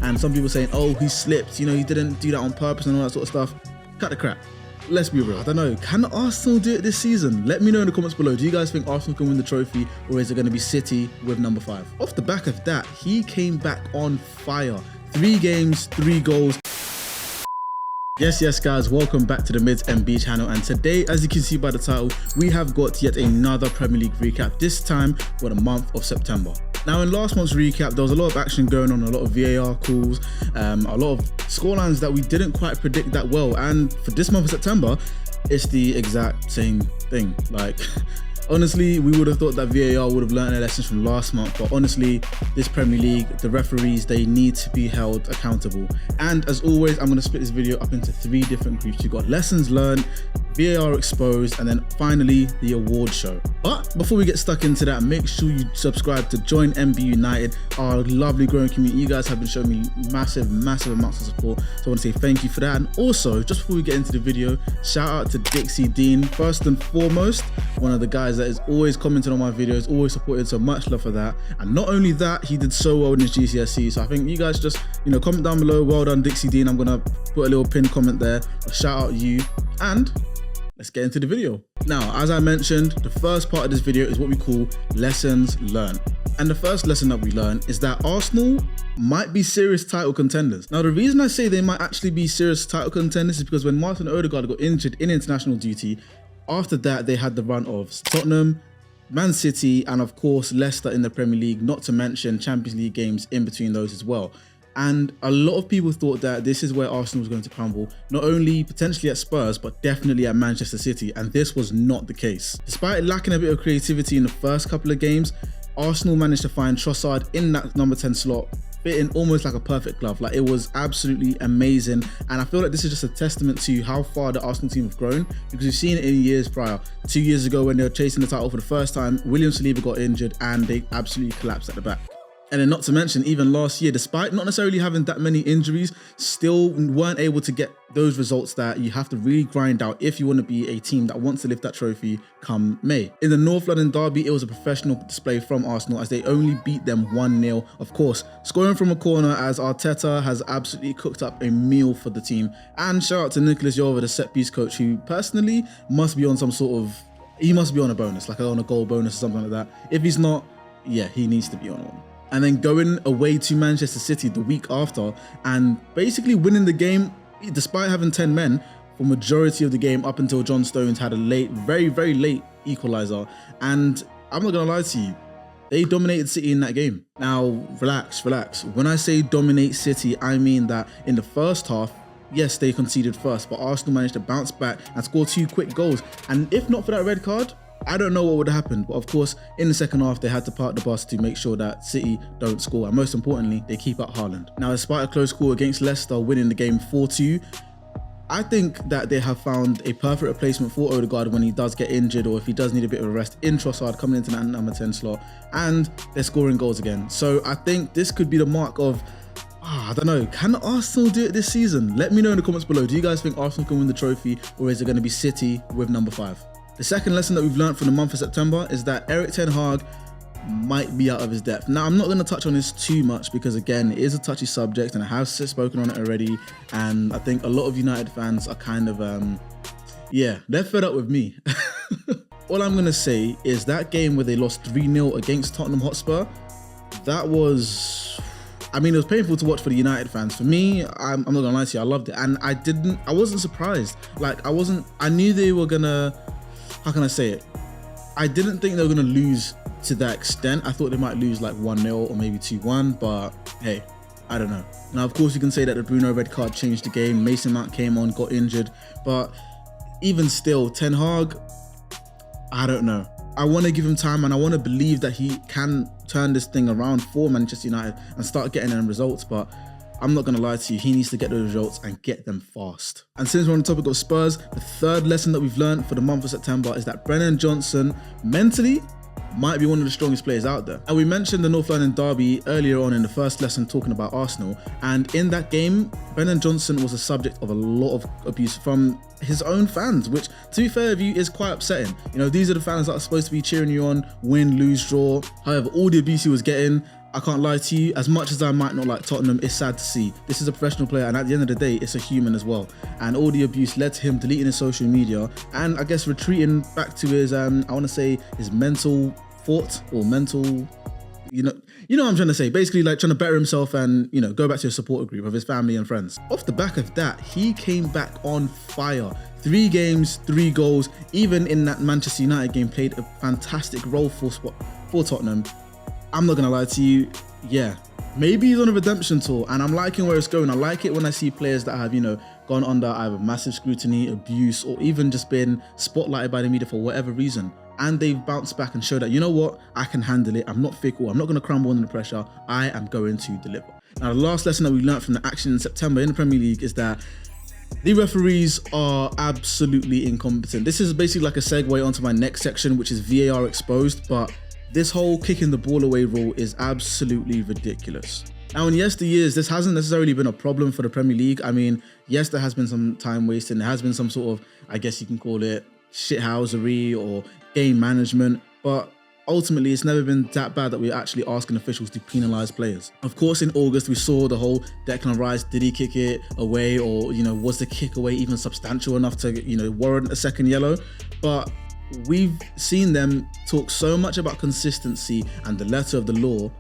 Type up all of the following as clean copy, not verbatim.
and some people saying, oh, he slipped, you know, he didn't do that on purpose and all that sort of stuff. Cut the crap. Let's be real. I don't know. Can Arsenal do it this season? Let me know in the comments below. Do you guys think Arsenal can win the trophy, or is it going to be City with number 5? Off the back of that, he came back on fire. 3 games, 3 goals. Yes guys, welcome back to the Mids MB channel, and today, as you can see by the title, we have got yet another Premier League recap, this time for the month of September. Now, in last month's recap, there was a lot of action going on, a lot of VAR calls, a lot of scorelines that we didn't quite predict that well, and for this month of September, it's the exact same thing. Like, honestly, we would have thought that VAR would have learned their lessons from last month, but honestly, this Premier League, the referees, they need to be held accountable. And as always, I'm going to split this video up into 3 different groups. You've got lessons learned, VAR exposed, and then finally the award show. But before we get stuck into that, make sure you subscribe to join MB United, our lovely growing community. You guys have been showing me massive amounts of support, so I want to say thank you for that. And also, just before we get into the video, shout out to Dixie Dean, first and foremost, one of the guys that is always commenting on my videos, always supported, so much love for that. And not only that, he did so well in his GCSE, so I think you guys just, you know, comment down below, well done Dixie Dean. I'm gonna put a little pinned comment there, shout out you, and let's get into the video. Now, as I mentioned, the first part of this video is what we call lessons learned. And the first lesson that we learn is that Arsenal might be serious title contenders. Now, the reason I say they might actually be serious title contenders is because when Martin Odegaard got injured in international duty, after that, they had the run of Tottenham, Man City, and of course, Leicester in the Premier League, not to mention Champions League games in between those as well. And a lot of people thought that this is where Arsenal was going to crumble, not only potentially at Spurs, but definitely at Manchester City, and this was not the case. Despite lacking a bit of creativity in the first couple of games, Arsenal managed to find Trossard in that number 10 slot, fitting almost like a perfect glove. Like, it was absolutely amazing, and I feel like this is just a testament to how far the Arsenal team have grown, because we've seen it in years prior. 2 years ago, when they were chasing the title for the first time, William Saliba got injured and they absolutely collapsed at the back. And then not to mention, even last year, despite not necessarily having that many injuries, still weren't able to get those results that you have to really grind out if you want to be a team that wants to lift that trophy come May. In the North London derby, it was a professional display from Arsenal as they only beat them 1-0. Of course, scoring from a corner, as Arteta has absolutely cooked up a meal for the team. And shout out to Nicholas Jova, the set piece coach, who personally must be on some sort of, he must be on a bonus, like on a goal bonus or something like that. If he's not, yeah, he needs to be on one. And then going away to Manchester City the week after and basically winning the game despite having 10 men for majority of the game up until John Stones had a late, very late equaliser. And I'm not gonna lie to you, they dominated City in that game. Now, relax. When I say dominate City, I mean that in the first half, yes, they conceded first, but Arsenal managed to bounce back and score 2 quick goals. And if not for that red card, I don't know what would have happened, but of course, in the second half, they had to park the bus to make sure that City don't score, and most importantly, they keep out Haaland. Now, despite a close call against Leicester winning the game 4-2, I think that they have found a perfect replacement for Odegaard when he does get injured, or if he does need a bit of a rest, in Trossard coming into that number 10 slot, and they're scoring goals again. So I think this could be the mark of, I don't know, can Arsenal do it this season? Let me know in the comments below. Do you guys think Arsenal can win the trophy, or is it going to be City with number 5? The second lesson that we've learned from the month of September is that Erik ten Hag might be out of his depth. Now, I'm not going to touch on this too much because, again, it is a touchy subject and I have spoken on it already. And I think a lot of United fans are kind of, yeah, they're fed up with me. All I'm going to say is that game where they lost 3-0 against Tottenham Hotspur, that was, I mean, it was painful to watch for the United fans. For me, I'm not going to lie to you, I loved it. And I wasn't surprised. Like, I knew they were going to, how can I say it? I didn't think they were going to lose to that extent. I thought they might lose like 1-0 or maybe 2-1, but hey, I don't know. Now, of course, you can say that the Bruno red card changed the game. Mason Mount came on, got injured, but even still, Ten Hag, I don't know. I want to give him time, and I want to believe that he can turn this thing around for Manchester United and start getting them results, but I'm not going to lie to you, he needs to get those results and get them fast. And since we're on the topic of Spurs, the third lesson that we've learned for the month of September is that Brennan Johnson mentally might be one of the strongest players out there. And we mentioned the North London derby earlier on in the first lesson talking about Arsenal, and in that game, Brennan Johnson was the subject of a lot of abuse from his own fans, which, to be fair with you, is quite upsetting. You know, these are the fans that are supposed to be cheering you on, win, lose, draw. However, all the abuse he was getting, I can't lie to you, as much as I might not like Tottenham, it's sad to see. This is a professional player, and at the end of the day, it's a human as well. And all the abuse led to him deleting his social media and I guess retreating back to his, I want to say his mental fort or mental, you know what I'm trying to say. Basically, like trying to better himself and, go back to a supporter group of his family and friends. Off the back of that, he came back on fire. 3 games, 3 goals. Even in that Manchester United game, played a fantastic role for Tottenham. I'm not gonna lie to you, yeah, maybe he's on a redemption tour, and I'm liking where it's going. I like it when I see players that have, gone under either massive scrutiny, abuse, or even just been spotlighted by the media for whatever reason, and they've bounced back and showed that, you know what, I can handle it. I'm not fickle. I'm not gonna crumble under the pressure. I am going to deliver. Now, the last lesson that we learned from the action in September in the Premier League is that the referees are absolutely incompetent. This is basically like a segue onto my next section, which is VAR exposed, but this whole kicking the ball away rule is absolutely ridiculous. Now, in yesteryears, this hasn't necessarily been a problem for the Premier League. I mean, yes, there has been some time wasting. There has been some sort of, I guess you can call it shithousery or game management, but ultimately, it's never been that bad that we're actually asking officials to penalise players. Of course, in August, we saw the whole Declan Rice, did he kick it away, or, was the kick away even substantial enough to, warrant a second yellow? But we've seen them talk so much about consistency and the letter of the law,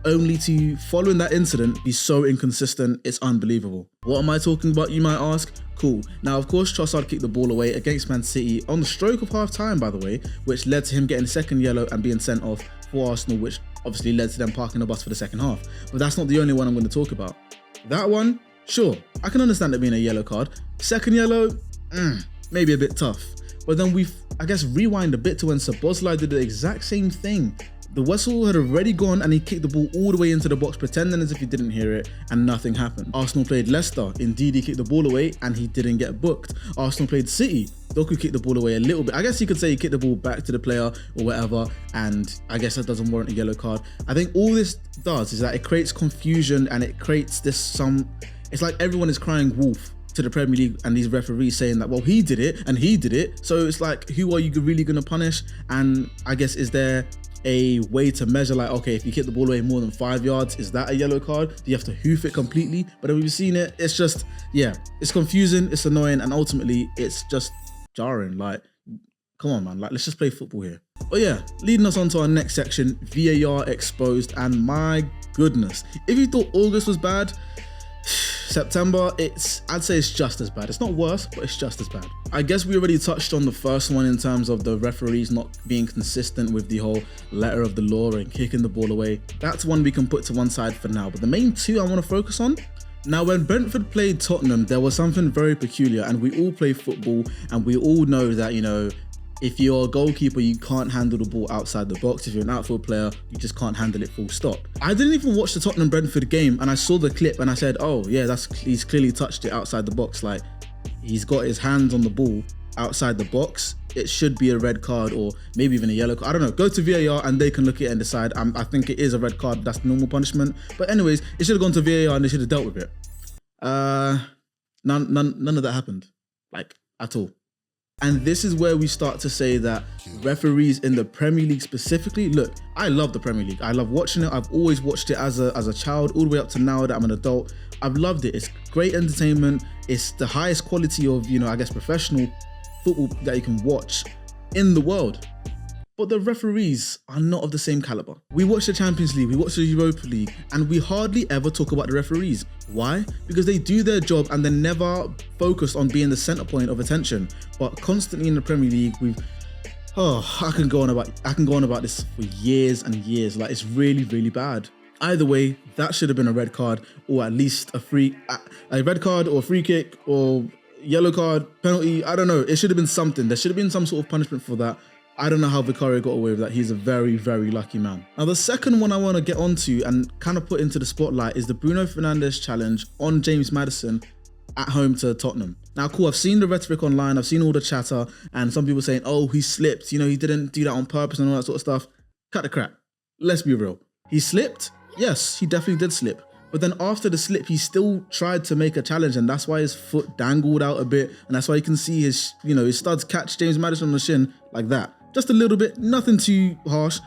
only to, following that incident, be so inconsistent, it's unbelievable. What am I talking about, you might ask? Cool. Now, of course, Trossard kicked the ball away against Man City on the stroke of half time, by the way, which led to him getting a second yellow and being sent off for Arsenal, which obviously led to them parking the bus for the second half. But that's not the only one I'm going to talk about. That one, sure, I can understand it being a yellow card. Second yellow, maybe a bit tough. But then I guess, rewind a bit to when Szoboszlai did the exact same thing. The whistle had already gone and he kicked the ball all the way into the box, pretending as if he didn't hear it, and nothing happened. Arsenal played Leicester. Indeed, he kicked the ball away and he didn't get booked. Arsenal played City. Doku kicked the ball away a little bit. I guess you could say he kicked the ball back to the player or whatever, and I guess that doesn't warrant a yellow card. I think all this does is that it creates confusion, and it creates it's like everyone is crying wolf to the Premier League and these referees, saying that, well, he did it and he did it. So it's like, who are you really going to punish? And I guess, is there a way to measure, like, okay, if you kick the ball away more than 5 yards, is that a yellow card? Do you have to hoof it completely? But we've seen it. It's just, yeah, it's confusing, it's annoying, and ultimately it's just jarring. Like, come on, man, like, let's just play football here. But yeah, leading us on to our next section, VAR exposed. And my goodness, if you thought August was bad, September, I'd say it's just as bad. It's not worse, but it's just as bad. I guess we already touched on the first one in terms of the referees not being consistent with the whole letter of the law and kicking the ball away. That's one we can put to one side for now. But the main two I want to focus on. Now, when Brentford played Tottenham, there was something very peculiar, and we all play football and we all know that, if you're a goalkeeper, you can't handle the ball outside the box. If you're an outfield player, you just can't handle it, full stop. I didn't even watch the Tottenham-Brentford game, and I saw the clip and I said, oh yeah, he's clearly touched it outside the box. Like, he's got his hands on the ball outside the box. It should be a red card, or maybe even a yellow card. I don't know. Go to VAR and they can look at it and decide. I think it is a red card. That's normal punishment. But anyways, it should have gone to VAR and they should have dealt with it. None of that happened, like, at all. And this is where we start to say that referees in the Premier League specifically, look, I love the Premier League. I love watching it. I've always watched it as a child, all the way up to now that I'm an adult. I've loved it. It's great entertainment. It's the highest quality of, I guess, professional football that you can watch in the world. But the referees are not of the same caliber. We watch the Champions League, we watch the Europa League, and we hardly ever talk about the referees. Why? Because they do their job and they're never focused on being the center point of attention. But constantly in the Premier League, I can go on about this for years and years. Like, it's really, really bad. Either way, that should have been a red card, or at least a red card or a free kick or yellow card, penalty. I don't know. It should have been something. There should have been some sort of punishment for that. I don't know how Vicario got away with that. He's a very, very lucky man. Now, the second one I want to get onto and kind of put into the spotlight is the Bruno Fernandes challenge on James Maddison at home to Tottenham. Now, cool, I've seen the rhetoric online, I've seen all the chatter, and some people saying, oh, he slipped, he didn't do that on purpose and all that sort of stuff. Cut the crap. Let's be real. He slipped? Yes, he definitely did slip. But then after the slip, he still tried to make a challenge, and that's why his foot dangled out a bit, and that's why you can see his studs catch James Maddison on the shin like that. Just a little bit, nothing too harsh.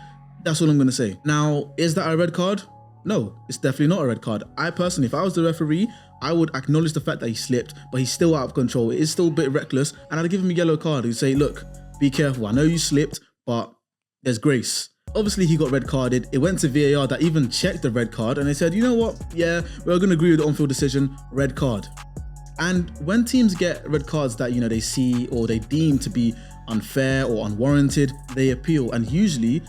That's all I'm going to say. Now, is that a red card? no, it's definitely not a red card. I personally, if I was the referee, I would acknowledge the fact that he slipped, but he's still out of control. It is still a bit reckless, and I'd give him a yellow card. I'd say, look, be careful. I know you slipped, but there's grace. Obviously, he got red carded. It went to VAR that even checked the red card, and they said, you know what? Yeah, we're going to agree with the on-field decision, red card. And when teams get red cards that, you know, they see or they deem to be unfair or unwarranted, they appeal. And usually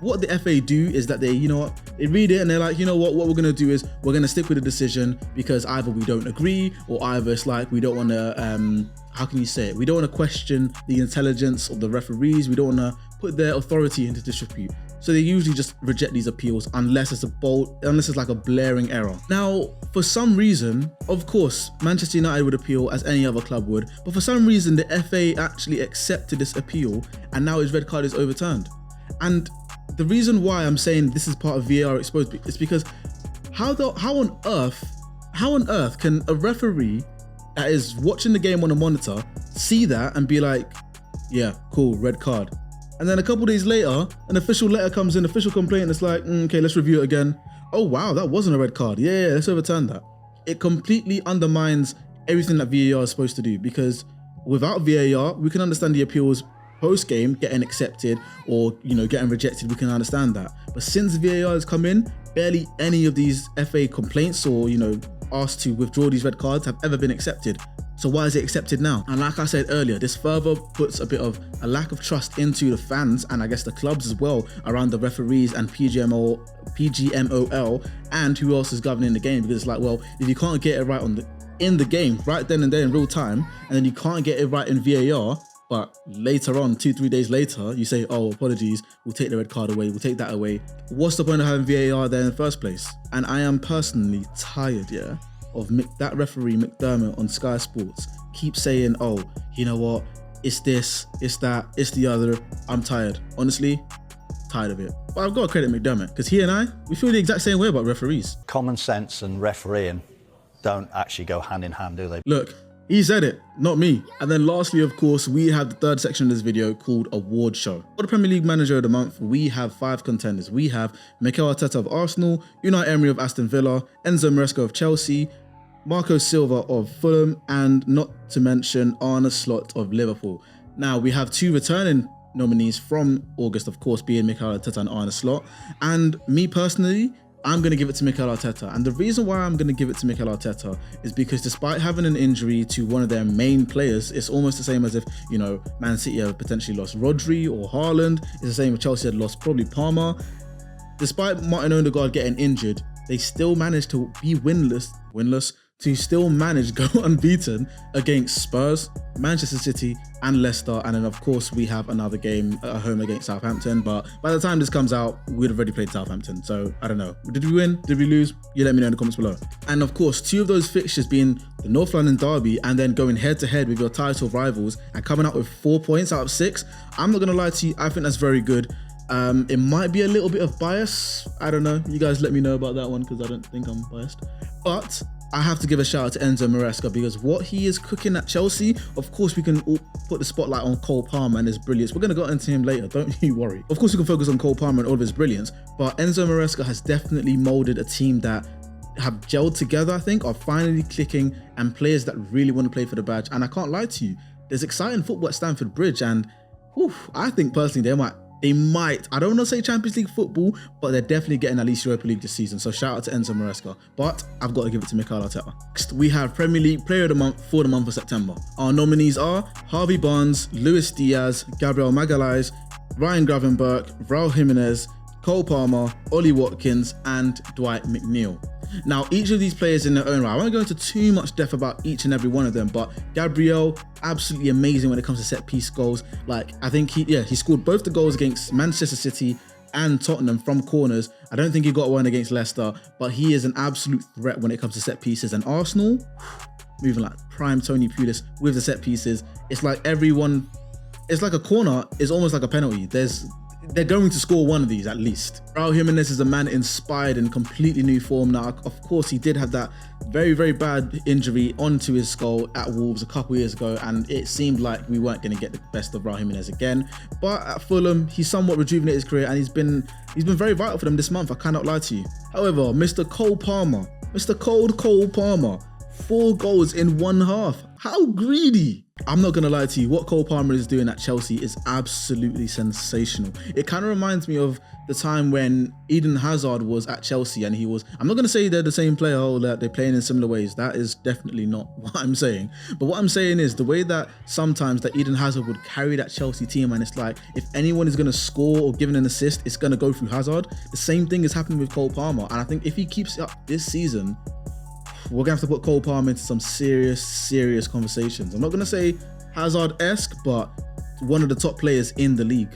what the FA do is that they, you know what, they read it and they're like, you know what we're going to do is we're going to stick with the decision because either we don't agree or either it's like we don't want to, how can you say it? We don't want to question the intelligence of the referees. We don't want to put their authority into disrepute. So they usually just reject these appeals unless it's like a blaring error. Now, for some reason, of course, Manchester United would appeal as any other club would, but for some reason, the FA actually accepted this appeal and now his red card is overturned. And the reason why I'm saying this is part of VAR exposed is because how on earth can a referee that is watching the game on a monitor see that and be like, yeah, cool, red card. And then a couple days later, an official letter comes in, official complaint, and it's like, okay, let's review it again. Oh, wow, that wasn't a red card. Yeah, let's overturn that. It completely undermines everything that VAR is supposed to do, because without VAR, we can understand the appeals post-game getting accepted or, you know, getting rejected. We can understand that. But since VAR has come in, barely any of these FA complaints or, you know, asked to withdraw these red cards have ever been accepted. So why is it accepted now? And like I said earlier, this further puts a bit of a lack of trust into the fans and I guess the clubs as well around the referees and PGMOL and who else is governing the game, because it's like, well, if you can't get it right in the game right then and there in real time, and then you can't get it right in VAR, but later on, 2-3 days later, you say, oh, apologies, we'll take the red card away, we'll take that away. What's the point of having VAR there in the first place? And I am personally tired, yeah, of that referee McDermott on Sky Sports keep saying, oh, you know what, it's this, it's that, it's the other. I'm tired. Honestly, tired of it. But I've got to credit McDermott, because he and I, we feel the exact same way about referees. Common sense and refereeing don't actually go hand in hand, do they? Look, he said it, not me. And then lastly, of course, we have the third section of this video called Award Show. For the Premier League Manager of the Month, we have 5 contenders. We have Mikel Arteta of Arsenal, Unai Emery of Aston Villa, Enzo Maresca of Chelsea, Marco Silva of Fulham, and not to mention Arne Slot of Liverpool. Now, we have 2 returning nominees from August, of course, being Mikel Arteta and Arne Slot. And me personally, I'm going to give it to Mikel Arteta. And the reason why I'm going to give it to Mikel Arteta is because despite having an injury to one of their main players, it's almost the same as if, you know, Man City have potentially lost Rodri or Haaland. It's the same if Chelsea had lost probably Palmer. Despite Martin Odegaard getting injured, they still managed to be winless, to still manage go unbeaten against Spurs, Manchester City and Leicester. And then of course we have another game at home against Southampton, but by the time this comes out, we'd have already played Southampton. So I don't know, did we win? Did we lose? You let me know in the comments below. And of course, 2 of those fixtures being the North London derby and then going head to head with your title rivals and coming out with 4 points out of 6. I'm not gonna lie to you, I think that's very good. It might be a little bit of bias. I don't know. You guys let me know about that one, because I don't think I'm biased. But I have to give a shout out to Enzo Maresca, because what he is cooking at Chelsea, of course we can all put the spotlight on Cole Palmer and his brilliance. We're going to go into him later, don't you worry. Of course we can focus on Cole Palmer and all of his brilliance, but Enzo Maresca has definitely molded a team that have gelled together, I think, are finally clicking, and players that really want to play for the badge. And I can't lie to you, there's exciting football at Stamford Bridge, and I think personally they might, I don't want to say Champions League football, but they're definitely getting at least Europa League this season. So shout out to Enzo Maresca. But I've got to give it to Mikel Arteta. Next, we have Premier League Player of the Month for the month of September. Our nominees are Harvey Barnes, Luis Diaz, Gabriel Magalhaes, Ryan Gravenberch, Raul Jimenez, Cole Palmer, Ollie Watkins, and Dwight McNeil. Now, each of these players in their own right, I won't go into too much depth about each and every one of them, but Gabriel, absolutely amazing when it comes to set piece goals. Like, I think he scored both the goals against Manchester City and Tottenham from corners. I don't think he got one against Leicester, but he is an absolute threat when it comes to set pieces. And Arsenal, moving like prime Tony Pulis with the set pieces. It's like everyone, it's like a corner is almost like a penalty. they're going to score one of these at least. Raul Jimenez is a man inspired in completely new form now. Of course, he did have that very, very bad injury onto his skull at Wolves a couple years ago, and it seemed like we weren't going to get the best of Raul Jimenez again. But at Fulham, he's somewhat rejuvenated his career, and he's been very vital for them this month. I cannot lie to you. However, Mr. Cole Palmer, Mr. Cole Palmer, 4 goals in 1 half. How greedy! I'm not gonna lie to you, what Cole Palmer is doing at Chelsea is absolutely sensational. It kind of reminds me of the time when Eden Hazard was at Chelsea and he was, I'm not gonna say they're the same player or that they're playing in similar ways. That is definitely not what I'm saying. But what I'm saying is the way that sometimes that Eden Hazard would carry that Chelsea team, and it's like, if anyone is gonna score or give an assist, it's gonna go through Hazard. The same thing is happening with Cole Palmer. And I think if he keeps it up this season, we're gonna have to put Cole Palmer into some serious conversations. I'm not gonna say Hazard-esque, but one of the top players in the league.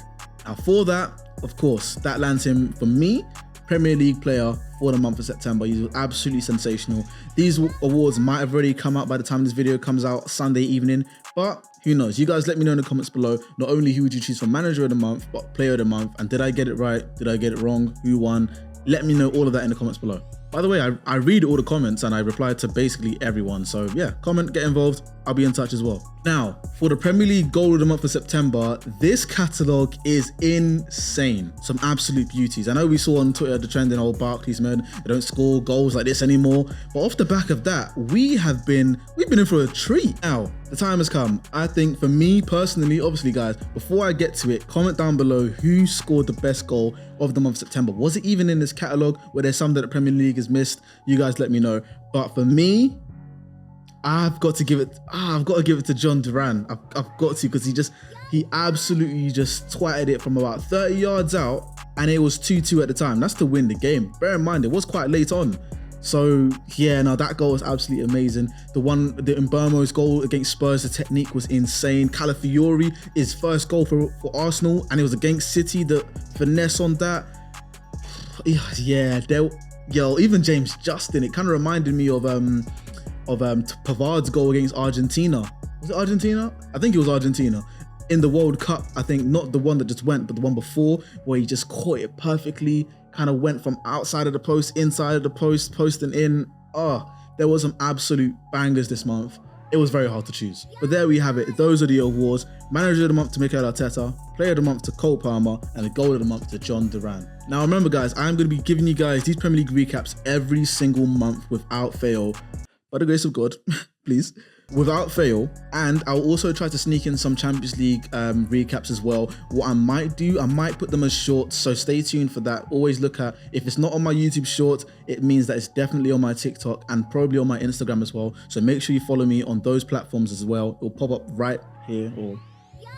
Now for that, of course, that lands him, for me, Premier League player for the month of September. He's absolutely sensational. These awards might have already come out by the time this video comes out Sunday evening, but who knows? You guys let me know in the comments below, not only who would you choose for manager of the month, but player of the month, and did I get it right? Did I get it wrong? Who won? Let me know all of that in the comments below. By the way, I read all the comments and I reply to basically everyone. So yeah, comment, get involved. I'll be in touch as well. Now, for the Premier League goal of the month for September, this catalogue is insane. Some absolute beauties. I know we saw on Twitter the trend in old Barclays, man. They don't score goals like this anymore. But off the back of that, we've been in for a treat. Now, the time has come. I think for me personally, obviously guys, before I get to it, comment down below who scored the best goal of the month of September. Was it even in this catalogue where there's some that the Premier League has missed? You guys let me know. But for me, I've got to give it to John Duran. I've got to, because he absolutely just twatted it from about 30 yards out, and it was 2-2 at the time. That's to win the game. Bear in mind, it was quite late on. So yeah, no, that goal was absolutely amazing. The Mbeumo's goal against Spurs, the technique was insane. Calafiori, his first goal for Arsenal, and it was against City. The finesse on that, yeah, even James Justin, it kind of reminded me of Pavard's goal against Argentina. Was it Argentina? I think it was Argentina. In the World Cup, I think, not the one that just went, but the one before, where he just caught it perfectly, kind of went from outside of the post, inside of the post, post and in. There was some absolute bangers this month. It was very hard to choose. But there we have it. Those are the awards. Manager of the month to Mikel Arteta, player of the month to Cole Palmer, and the goal of the month to John Duran. Now remember guys, I'm going to be giving you guys these Premier League recaps every single month without fail. By the grace of God, please, without fail. And I'll also try to sneak in some Champions League recaps as well. What I might do, I might put them as shorts, so stay tuned for that. Always look at, if it's not on my YouTube short, it means that it's definitely on my TikTok and probably on my Instagram as well. So make sure you follow me on those platforms as well. It'll pop up right here or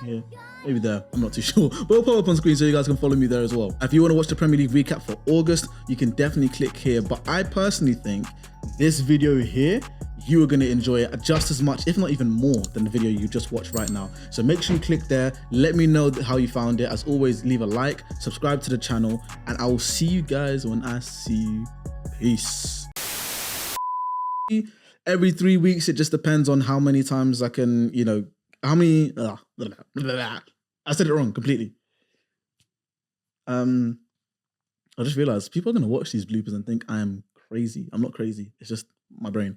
here. Maybe there, I'm not too sure, but it'll pop up on screen so you guys can follow me there as well. If you want to watch the Premier League recap for August, you can definitely click here. But I personally think this video here, you are going to enjoy it just as much, if not even more, than the video you just watched right now. So make sure you click there. Let me know how you found it. As always, leave a like, subscribe to the channel, and I will see you guys when I see you. Peace. Every 3 weeks, it just depends on how many times I can, how many, I said it wrong completely. I just realized people are going to watch these bloopers and think I am crazy. I'm not crazy. It's just my brain.